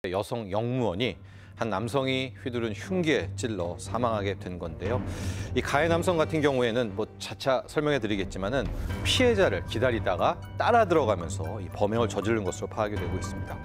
여성 영무원이 한 남성이 휘두른 흉기에 찔러 사망하게 된 건데요. 이 가해 남성 같은 경우에는 차차 설명해 드리겠지만은 피해자를 기다리다가 따라 들어가면서 이 범행을 저지른 것으로 파악이 되고 있습니다.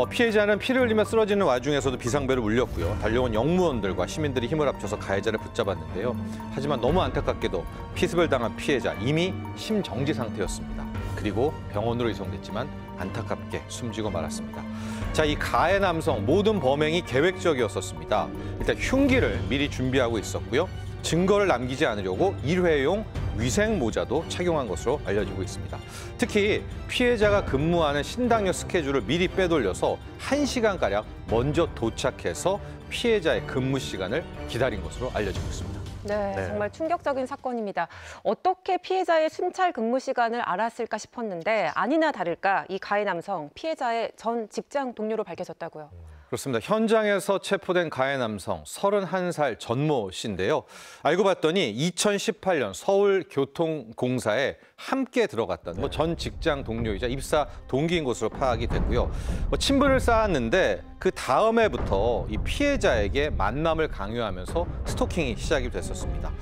피해자는 피를 흘리며 쓰러지는 와중에서도 비상벨을 울렸고요. 달려온 영무원들과 시민들이 힘을 합쳐서 가해자를 붙잡았는데요. 하지만 너무 안타깝게도 피습을 당한 피해자 이미 심정지 상태였습니다. 그리고 병원으로 이송됐지만 안타깝게 숨지고 말았습니다. 자, 이 가해 남성 모든 범행이 계획적이었었습니다. 일단 흉기를 미리 준비하고 있었고요. 증거를 남기지 않으려고 일회용 위생 모자도 착용한 것으로 알려지고 있습니다. 특히 피해자가 근무하는 신당역 스케줄을 미리 빼돌려서 1시간가량 먼저 도착해서 피해자의 근무 시간을 기다린 것으로 알려지고 있습니다. 네, 정말 충격적인 사건입니다. 어떻게 피해자의 순찰 근무 시간을 알았을까 싶었는데 아니나 다를까 이 가해 남성 피해자의 전 직장 동료로 밝혀졌다고요. 그렇습니다. 현장에서 체포된 가해 남성 31살 전모 씨인데요. 알고 봤더니 2018년 서울교통공사에 함께 들어갔던 전 직장 동료이자 입사 동기인 것으로 파악이 됐고요. 친분을 쌓았는데 그 다음 해부터 이 피해자에게 만남을 강요하면서 스토킹이 시작이 됐었습니다.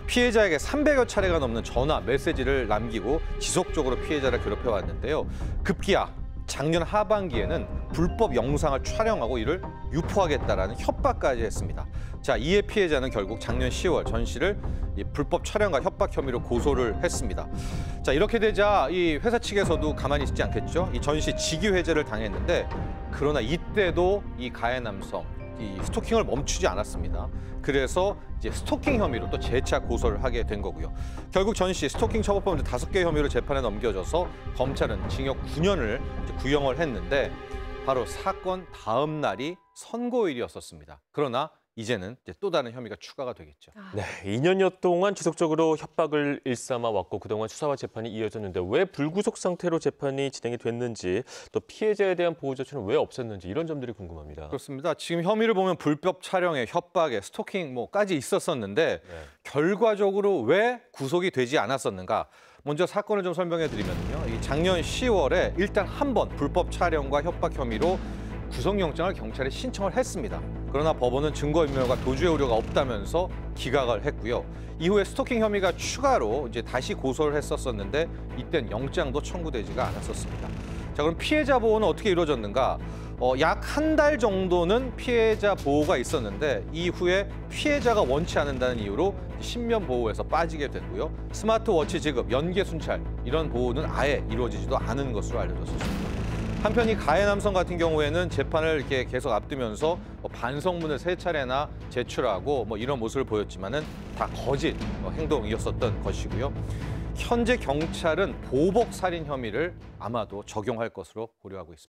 피해자에게 300여 차례가 넘는 전화, 메시지를 남기고 지속적으로 피해자를 괴롭혀왔는데요. 급기야 작년 하반기에는 불법 영상을 촬영하고 이를 유포하겠다라는 협박까지 했습니다. 자, 이에 피해자는 결국 작년 10월 전 씨를 이 불법 촬영과 협박 혐의로 고소를 했습니다. 자, 이렇게 되자 이 회사 측에서도 가만히 있지 않겠죠. 이 전 씨 직위 해제를 당했는데 그러나 이때도 이 가해 남성 이 스토킹을 멈추지 않았습니다. 그래서 이제 스토킹 혐의로 또 재차 고소를 하게 된 거고요. 결국 전 씨 스토킹 처벌범죄 5개 혐의로 재판에 넘겨져서 검찰은 징역 9년을 구형을 했는데 바로 사건 다음 날이 선고일이었었습니다. 그러나 이제는 또 다른 혐의가 추가가 되겠죠. 네, 2년여 동안 지속적으로 협박을 일삼아 왔고 그동안 수사와 재판이 이어졌는데 왜 불구속 상태로 재판이 진행이 됐는지 또 피해자에 대한 보호 조치는 왜 없었는지 이런 점들이 궁금합니다. 그렇습니다. 지금 혐의를 보면 불법 촬영에 협박에 스토킹까지 있었었는데 결과적으로 왜 구속이 되지 않았었는가? 먼저 사건을 좀 설명해 드리면요. 이 작년 10월에 일단 한 번 불법 촬영과 협박 혐의로 구속영장을 경찰에 신청을 했습니다. 그러나 법원은 증거인멸과 도주의 우려가 없다면서 기각을 했고요. 이후에 스토킹 혐의가 추가로 이제 다시 고소를 했었었는데 이땐 영장도 청구되지가 않았었습니다. 자, 그럼 피해자 보호는 어떻게 이루어졌는가? 약 한 달 정도는 피해자 보호가 있었는데 이후에 피해자가 원치 않는다는 이유로 신변 보호에서 빠지게 됐고요. 스마트워치 지급, 연계 순찰 이런 보호는 아예 이루어지지도 않은 것으로 알려졌습니다. 한편 이 가해 남성 같은 경우에는 재판을 이렇게 계속 앞두면서 반성문을 3차례나 제출하고 이런 모습을 보였지만은 다 거짓 행동이었었던 것이고요. 현재 경찰은 보복 살인 혐의를 아마도 적용할 것으로 고려하고 있습니다.